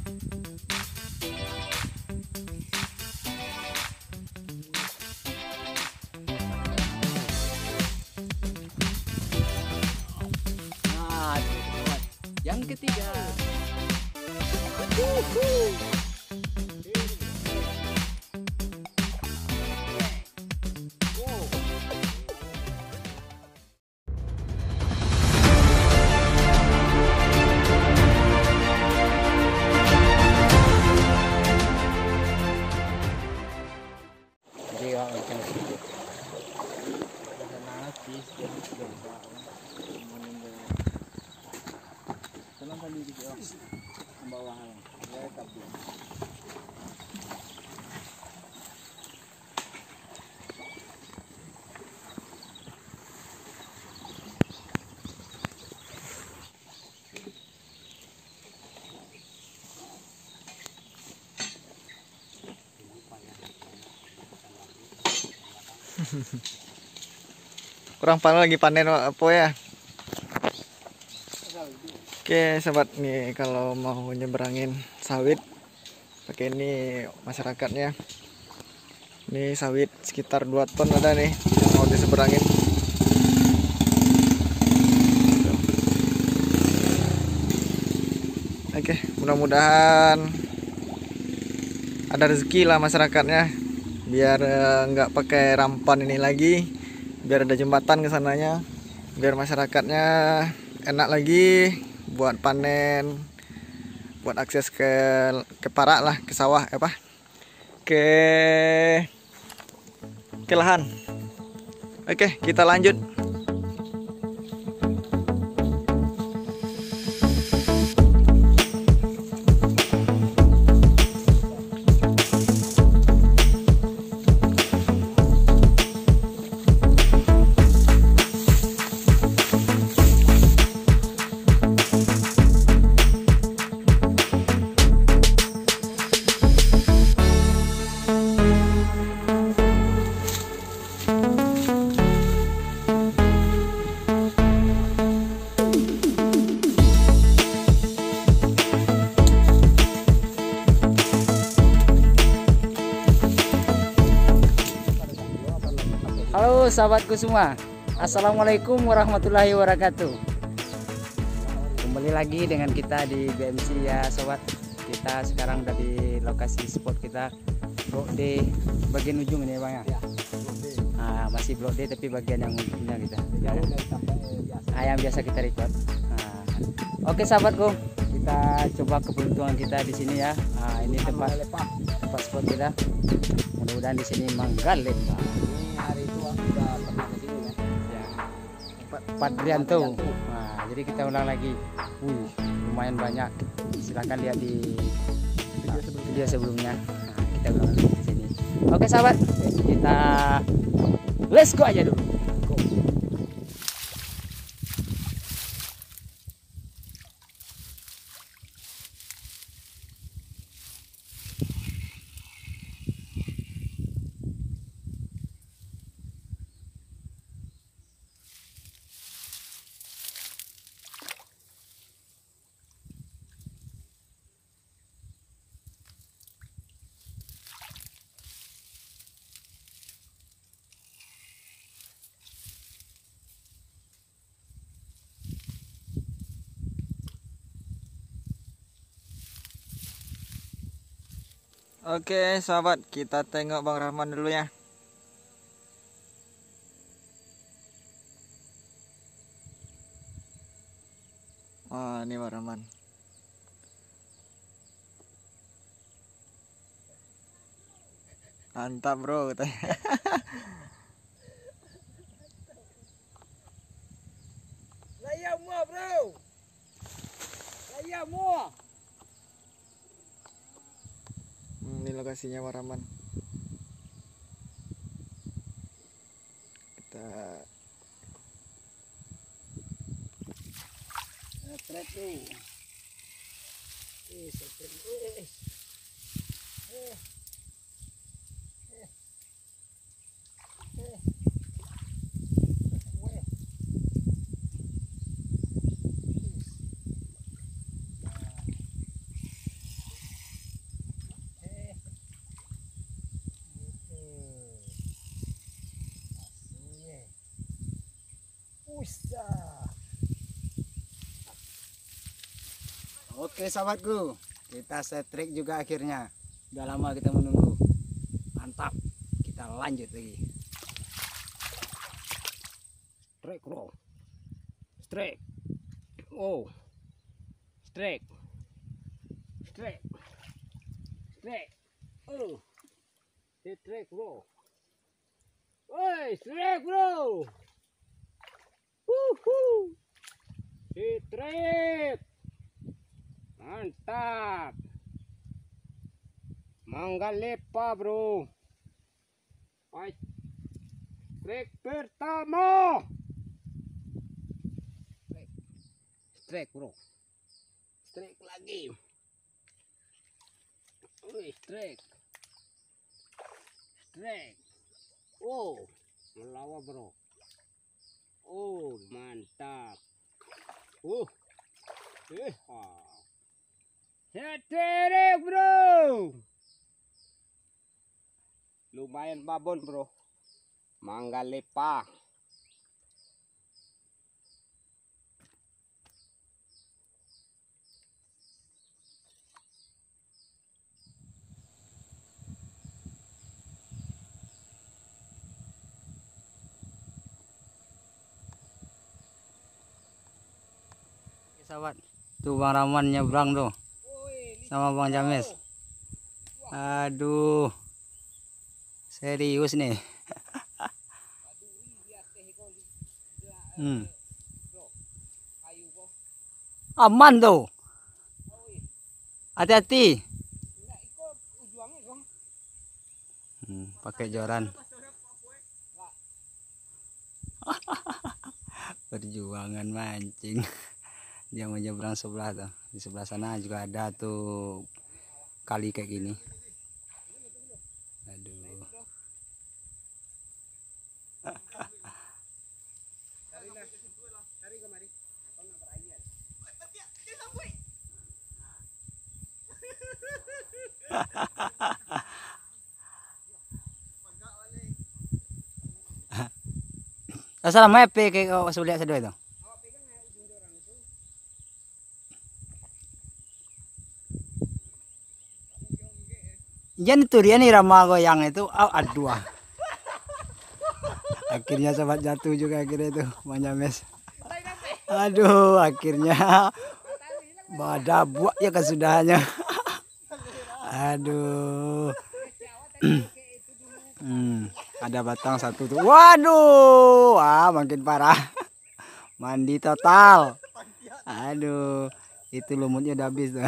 Nah, yang ketiga. Kurang panen lagi panen apa ya? Oke sobat nih, kalau mau nyeberangin sawit pakai ini masyarakatnya. Ini sawit sekitar 2 ton ada nih yang mau diseberangin. Oke, mudah-mudahan ada rezeki lah masyarakatnya, biar nggak pakai rampan ini lagi, biar ada jembatan ke sananya, biar masyarakatnya enak lagi buat panen, buat akses ke parak lah, ke sawah apa, ke lahan. Oke, kita lanjut. Halo sahabatku semua, assalamualaikum warahmatullahi wabarakatuh. Kembali lagi dengan kita di BMC ya sobat. Kita sekarang udah di lokasi spot kita, Blok D bagian ujung ini ya bang ya. Nah, masih Blok D tapi bagian yang ujungnya kita. Yang biasa kita record. Nah, oke sahabatku, kita coba keberuntungan kita di sini ya. Nah, ini tempat spot kita. Mudah-mudahan di sini manggal lepak. Hari itu udah pernah ke sini ya. Pak Drianto. Nah, jadi kita ulang lagi. Lumayan banyak. Silahkan lihat di video sebelumnya. Nah, kita ulang lagi di sini. Oke sahabat, kita let's go aja dulu. Go. Oke sahabat, kita tengok Bang Rahman dulu ya. Wah, ini Bang Rahman. Mantap bro katanya. Layar mua bro. Layar mua. Ini lokasinya Bang Rahman. Kita Trek tuh. Oke sahabatku, kita setrik juga akhirnya. Udah lama kita menunggu. Mantap, kita lanjut lagi. Strike bro, strike. Oh, strike, strike, strike. Oh, strike bro. Woi, strike bro. Wuhu, strike. Mantap. Mangga lepa bro. Strike pertama. Strike bro. Strike lagi. Strike. Strike. Oh, melawa bro. Oh, mantap. Seterek bro. Lumayan babon bro. Mangga lepa. Sahabat, tuh Bang Rahman nyebrang tuh sama Bang James. Aduh, serius nih. Aman tuh, hati-hati. Pakai joran. Perjuangan mancing. Dia mau nyebrang sebelah tuh. Di sebelah sana juga ada tuh kali kayak gini. Aduh. Assalamualaikum kayak sulit sedoi itu. Jangan itu dia nih ramah goyang itu. Oh, aduh. Akhirnya sahabat jatuh juga akhirnya itu Bang James. Aduh, akhirnya ada buat ya kesudahannya. Aduh. Ada batang satu tuh. Waduh, makin parah. Mandi total. Aduh, itu lumutnya udah habis tuh.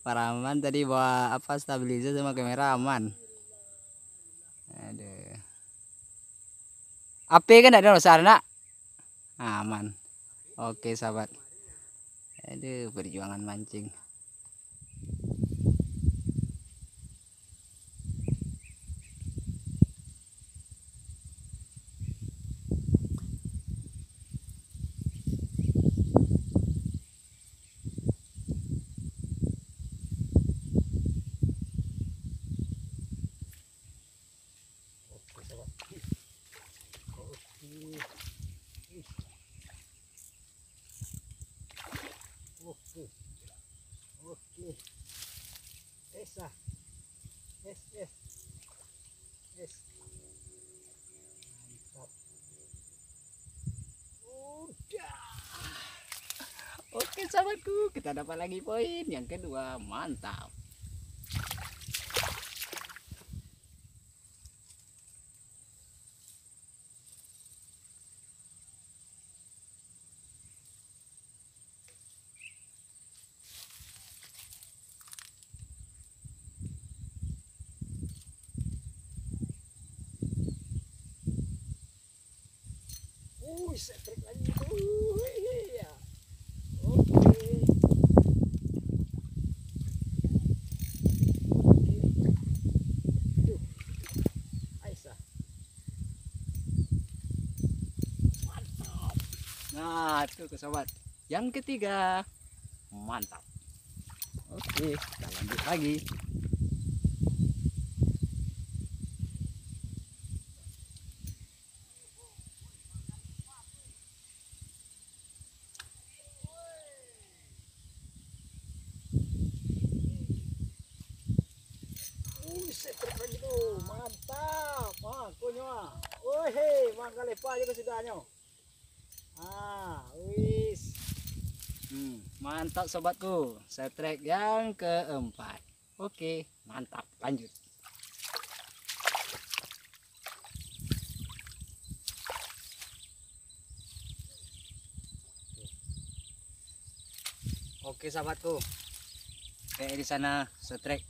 Paraman tadi bawa apa stabilizer sama kamera aman. Aduh. AP kan ada besar nak? Aman. Oke sahabat. Aduh, perjuangan mancing. Oke. Esa. Es. Mantap. Udah. Oke sahabatku, kita dapat lagi poin yang kedua. Mantap. Setrik lagi tuh. Iya. Oke. Tuh. Aisyah. Mantap. Nah, tuh ke sobat. Yang ketiga. Mantap. Oke, kita lanjut lagi. Setrek lagi tuh, mantap. Ah, kunywa. Oh hei, mangga lepa aja kesudahnya. Wis. Mantap sobatku, setrek yang keempat. Oke, mantap, lanjut. Oke sahabatku, kayak di sana setrek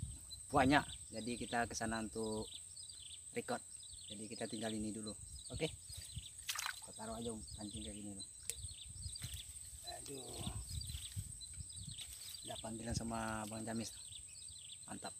banyak, jadi kita ke sana untuk record. Jadi kita tinggal ini dulu, oke? Kita taruh aja pancing kayak gini loh. Aduh, ada panggilan sama Bang Jamis, mantap.